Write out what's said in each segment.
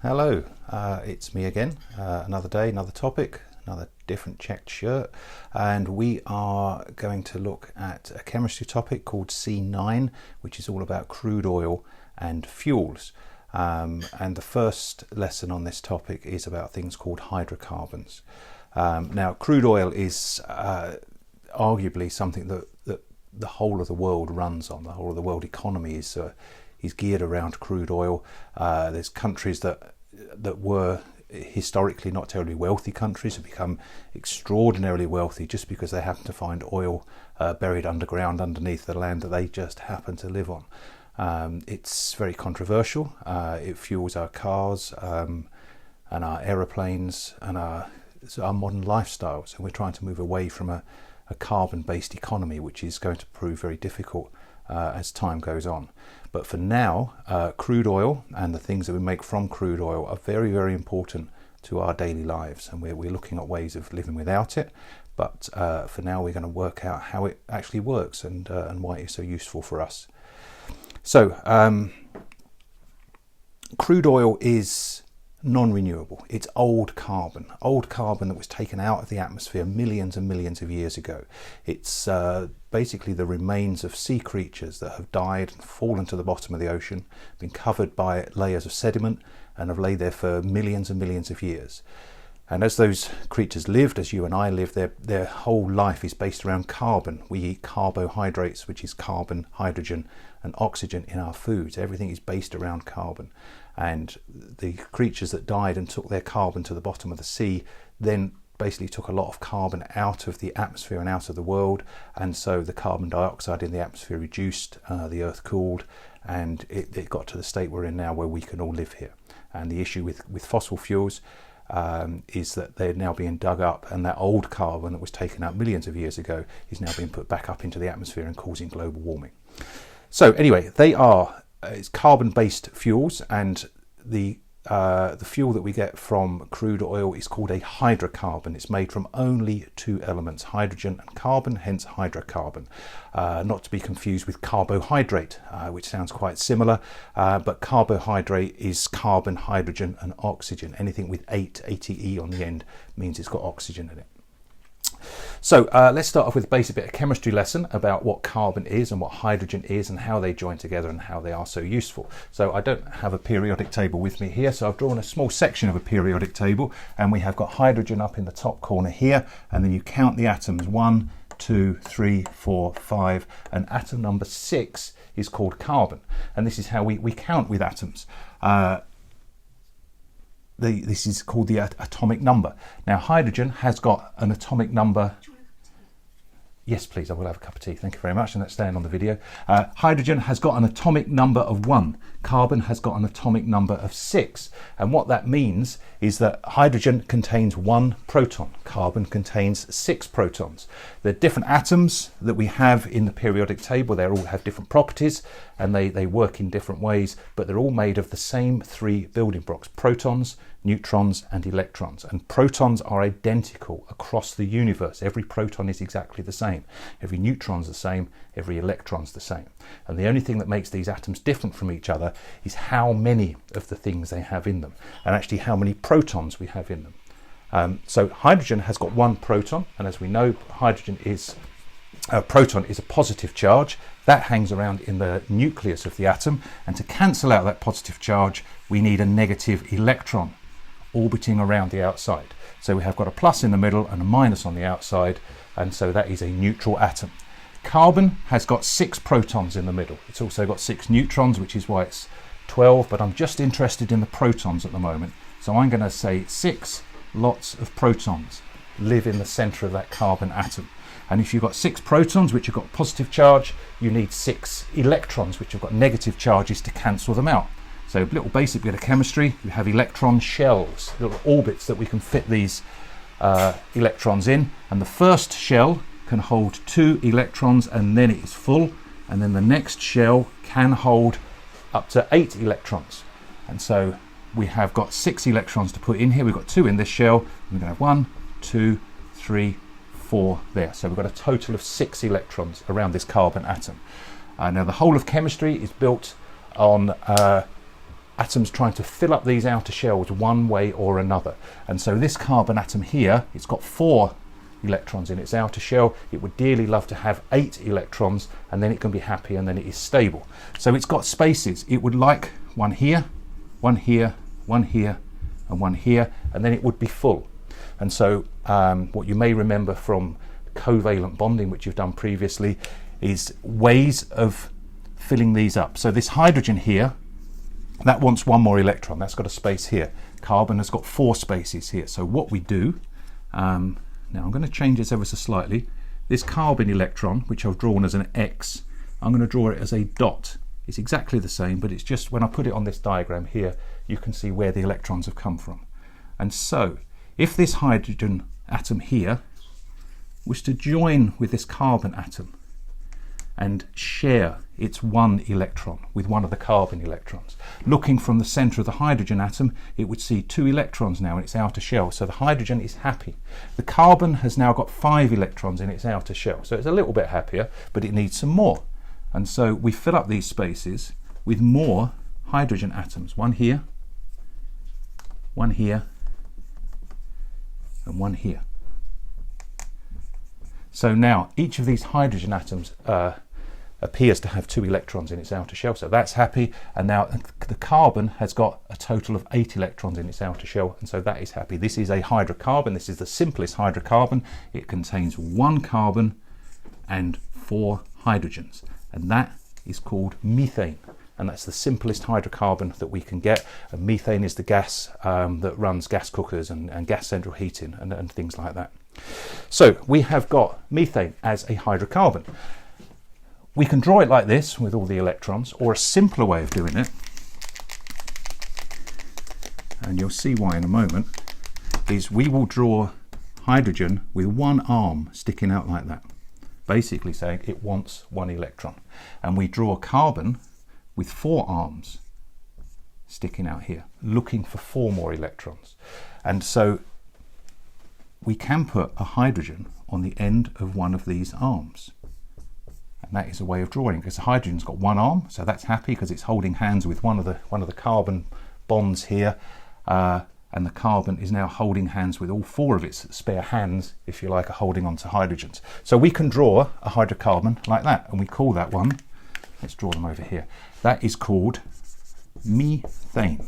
Hello, it's me again. Another day, another topic, another different checked shirt, and we are going to look at a chemistry topic called C9, which is all about crude oil and fuels. And the first lesson on this topic is about things called hydrocarbons. Now, crude oil is arguably something that the whole of the world runs on. The whole of the world economy is geared around crude oil. There's countries that were historically not terribly wealthy countries have become extraordinarily wealthy just because they happen to find oil buried underground underneath the land that they just happen to live on. It's very controversial. It fuels our cars and our aeroplanes and our modern lifestyles, and we're trying to move away from a carbon-based economy, which is going to prove very difficult as time goes on. But for now, crude oil and the things that we make from crude oil are very, very important to our daily lives, and we're looking at ways of living without it. But for now, we're going to work out how it actually works and why it's so useful for us. So, crude oil is non-renewable. It's old carbon that was taken out of the atmosphere millions and millions of years ago. It's basically the remains of sea creatures that have died and fallen to the bottom of the ocean, been covered by layers of sediment, and have laid there for millions and millions of years. And as those creatures lived, as you and I live, their whole life is based around carbon. We eat carbohydrates, which is carbon, hydrogen and oxygen in our foods. Everything is based around carbon. And the creatures that died and took their carbon to the bottom of the sea then basically took a lot of carbon out of the atmosphere and out of the world, and so the carbon dioxide in the atmosphere reduced, the earth cooled, and it got to the state we're in now where we can all live here. And the issue with fossil fuels is that they're now being dug up, and that old carbon that was taken out millions of years ago is now being put back up into the atmosphere and causing global warming. So anyway, it's carbon-based fuels, and the fuel that we get from crude oil is called a hydrocarbon. It's made from only two elements, hydrogen and carbon, hence hydrocarbon. Not to be confused with carbohydrate, which sounds quite similar, but carbohydrate is carbon, hydrogen and oxygen. Anything with ate on the end means it's got oxygen in it. So let's start off with a basic bit of chemistry lesson about what carbon is and what hydrogen is and how they join together and how they are so useful. So I don't have a periodic table with me here, so I've drawn a small section of a periodic table, and we have got hydrogen up in the top corner here, and then you count the atoms: 1, 2, 3, 4, 5, and atom number 6 is called carbon. And this is how we count with atoms. This is called the atomic number. Now, hydrogen has got an atomic number. Yes, please, I will have a cup of tea. Thank you very much, and that's staying on the video. Hydrogen has got an atomic number of 1. Carbon has got an atomic number of 6. And what that means is that hydrogen contains 1 proton. Carbon contains 6 protons. The different atoms that we have in the periodic table, they all have different properties, and they work in different ways, but they're all made of the same 3 building blocks: protons, neutrons and electrons. And protons are identical across the universe. Every proton is exactly the same. Every neutron's the same, every electron's the same. And the only thing that makes these atoms different from each other is how many of the things they have in them, and actually how many protons we have in them. So hydrogen has got 1 proton, and as we know, a proton is a positive charge that hangs around in the nucleus of the atom, and to cancel out that positive charge we need a negative electron orbiting around the outside. So we have got a plus in the middle and a minus on the outside, and so that is a neutral atom. Carbon has got 6 protons in the middle. It's also got 6 neutrons, which is why it's 12, but I'm just interested in the protons at the moment. So I'm going to say 6 lots of protons live in the center of that carbon atom. And if you've got 6 protons, which have got positive charge, you need 6 electrons, which have got negative charges, to cancel them out. So a little basic bit of chemistry, we have electron shells, little orbits that we can fit these electrons in. And the first shell can hold 2 electrons and then it is full. And then the next shell can hold up to 8 electrons. And so we have got 6 electrons to put in here. We've got 2 in this shell. We're going to have 1, 2, 3, 4 there. So we've got a total of 6 electrons around this carbon atom. Now the whole of chemistry is built on atoms trying to fill up these outer shells one way or another. And so this carbon atom here, it's got 4 electrons in its outer shell. It would dearly love to have 8 electrons, and then it can be happy, and then it is stable. So it's got spaces. It would like one here, one here, one here, and one here, and then it would be full. And so what you may remember from covalent bonding, which you've done previously, is ways of filling these up. So this hydrogen here, that wants 1 more electron. That's got a space here. Carbon has got 4 spaces here. So what we do, now I'm going to change this ever so slightly. This carbon electron, which I've drawn as an X, I'm going to draw it as a dot. It's exactly the same, but it's just when I put it on this diagram here, you can see where the electrons have come from. And so if this hydrogen atom here was to join with this carbon atom and share its 1 electron with one of the carbon electrons, looking from the center of the hydrogen atom, it would see 2 electrons now in its outer shell. So the hydrogen is happy. The carbon has now got 5 electrons in its outer shell. So it's a little bit happier, but it needs some more. And so we fill up these spaces with more hydrogen atoms. 1 here, 1 here, and 1 here. So now each of these hydrogen atoms appears to have 2 electrons in its outer shell, so that's happy. And now the carbon has got a total of 8 electrons in its outer shell, and so that is happy. This is a hydrocarbon. This is the simplest hydrocarbon. It contains 1 carbon and 4 hydrogens, and that is called methane. And that's the simplest hydrocarbon that we can get. And methane is the gas that runs gas cookers and gas central heating and things like that. So we have got methane as a hydrocarbon. We can draw it like this with all the electrons, or a simpler way of doing it, and you'll see why in a moment, is we will draw hydrogen with 1 arm sticking out like that, basically saying it wants 1 electron. And we draw carbon with 4 arms sticking out here, looking for 4 more electrons. And so we can put a hydrogen on the end of one of these arms. And that is a way of drawing, because the hydrogen's got 1 arm, so that's happy because it's holding hands with one of the carbon bonds here, and the carbon is now holding hands with all 4 of its spare hands, if you like, are holding on to hydrogens. So we can draw a hydrocarbon like that, and we call that one, let's draw them over here, that is called methane.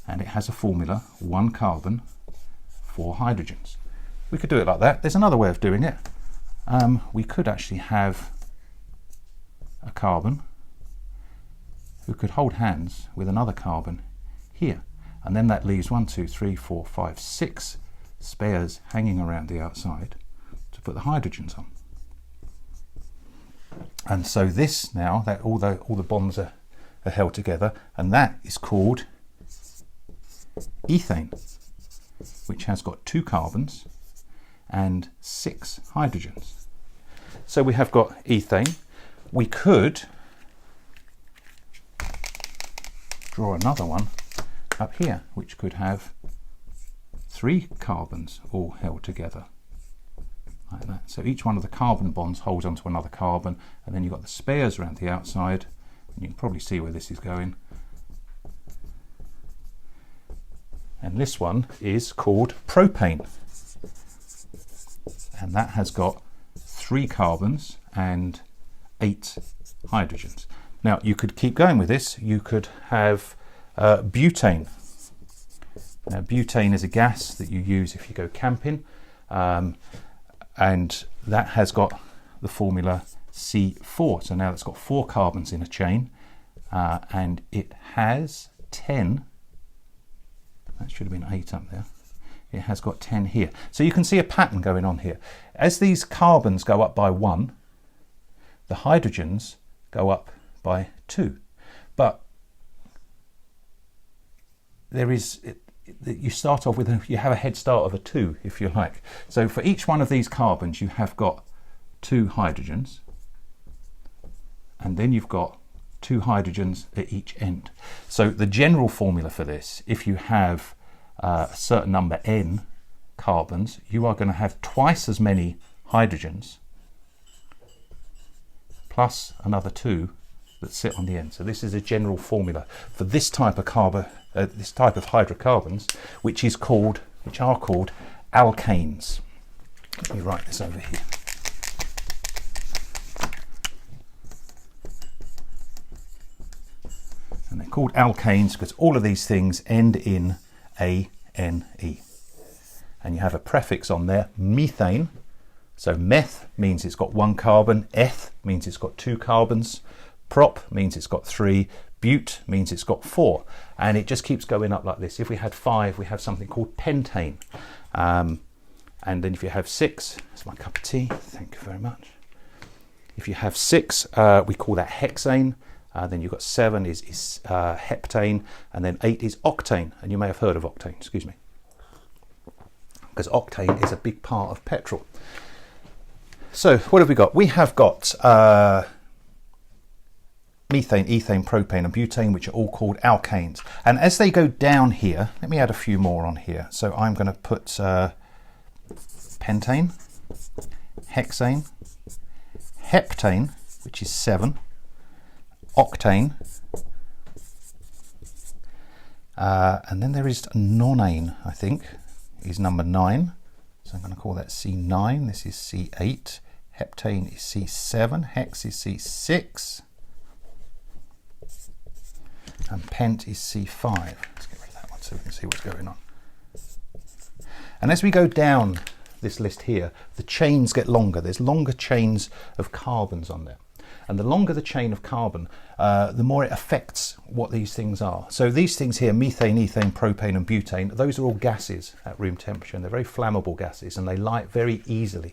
And it has a formula, 1 carbon, 4 hydrogens. We could do it like that. There's another way of doing it. We could actually have a carbon who could hold hands with another carbon here, and then that leaves 1, 2, 3, 4, 5, 6 spares hanging around the outside to put the hydrogens on. And so this now, that all the bonds are held together, and that is called ethane, which has got 2 carbons and 6 hydrogens. So we have got ethane. We could draw another one up here, which could have 3 carbons all held together like that. So each one of the carbon bonds holds onto another carbon, and then you've got the spares around the outside, and you can probably see where this is going. And this one is called propane, and that has got 3 carbons and 8 hydrogens. Now you could keep going with this. You could have butane. Now butane is a gas that you use if you go camping, and that has got the formula C4. So now it's got 4 carbons in a chain, and it has 10. That should have been 8 up there. It has got 10 here. So you can see a pattern going on here. As these carbons go up by 1, the hydrogens go up by 2. But there is, you start off with, you have a head start of a 2, if you like. So for each one of these carbons, you have got 2 hydrogens, and then you've got 2 hydrogens at each end. So the general formula for this, if you have a certain number n carbons, you are going to have twice as many hydrogens plus another 2 that sit on the end. So this is a general formula for this type of this type of hydrocarbons, which are called alkanes. Let me write this over here. And they're called alkanes because all of these things end in ANE. And you have a prefix on there, methane. So meth means it's got 1 carbon, eth means it's got 2 carbons, prop means it's got 3, bute means it's got 4. And it just keeps going up like this. If we had 5, we have something called pentane. And then if you have 6, that's my cup of tea, thank you very much. If you have 6, we call that hexane. Then you've got 7 is heptane, and then 8 is octane. And you may have heard of octane, excuse me. Because octane is a big part of petrol. So what have we got? We have got methane, ethane, propane and butane, which are all called alkanes. And as they go down here, let me add a few more on here. So I'm going to put pentane, hexane, heptane, which is 7, octane, and then there is nonane, I think, is number 9. So I'm going to call that C9. This is C8. Heptane is C7. Hex is C6. And pent is C5. Let's get rid of that one so we can see what's going on. And as we go down this list here, the chains get longer. There's longer chains of carbons on there. And the longer the chain of carbon, the more it affects what these things are. So these things here, methane, ethane, propane and butane, those are all gases at room temperature, and they're very flammable gases and they light very easily.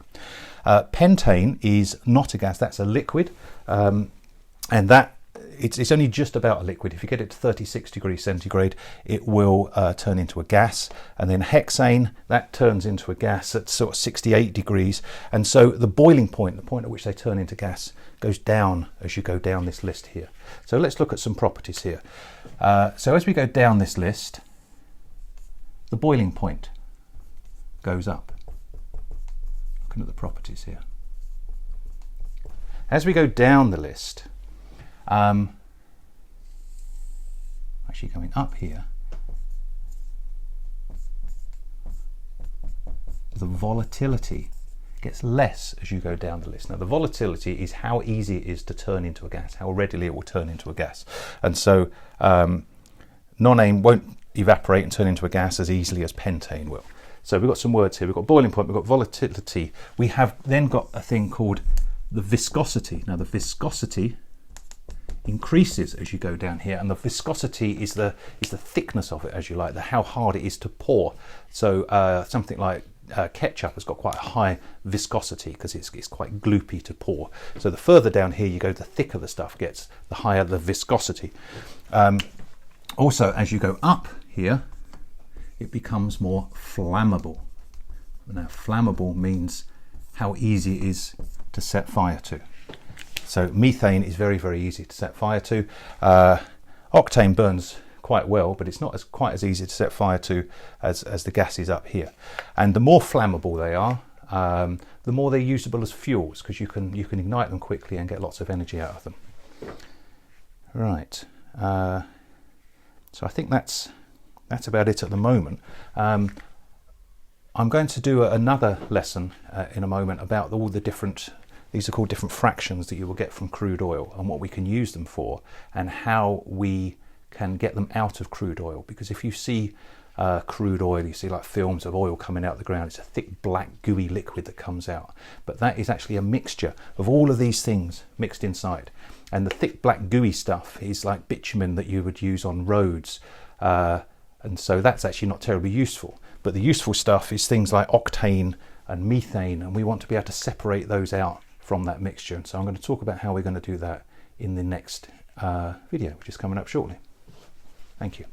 Pentane is not a gas, that's a liquid, and that it's only just about a liquid. If you get it to 36 degrees centigrade, it will turn into a gas. And then hexane, that turns into a gas at sort of 68 degrees. And so the boiling point, the point at which they turn into gas, goes down as you go down this list here. So let's look at some properties here. So as we go down this list, the boiling point goes up. Looking at the properties here. As we go down the list, actually going up here, the volatility gets less as you go down the list. Now the volatility is how easy it is to turn into a gas, how readily it will turn into a gas. And so nonane won't evaporate and turn into a gas as easily as pentane will. So we've got some words here. We've got boiling point, we've got volatility. We have then got a thing called the viscosity. Now the viscosity increases as you go down here, and the viscosity is the thickness of it, as you like, how hard it is to pour. So something like ketchup has got quite a high viscosity because it's quite gloopy to pour. So the further down here you go, the thicker the stuff gets, the higher the viscosity. Also, as you go up here, it becomes more flammable. Now flammable means how easy it is to set fire to. So methane is very, very easy to set fire to. Octane burns quite well, but it's not quite as easy to set fire to as the gases up here. And the more flammable they are, the more they're usable as fuels, because you can ignite them quickly and get lots of energy out of them. Right. So I think that's about it at the moment. I'm going to do another lesson in a moment about all the different. These are called different fractions that you will get from crude oil and what we can use them for and how we can get them out of crude oil. Because if you see crude oil, you see like films of oil coming out of the ground, it's a thick black gooey liquid that comes out. But that is actually a mixture of all of these things mixed inside. And the thick black gooey stuff is like bitumen that you would use on roads. And so that's actually not terribly useful. But the useful stuff is things like octane and methane, and we want to be able to separate those out from that mixture. And so I'm going to talk about how we're going to do that in the next video, which is coming up shortly. Thank you.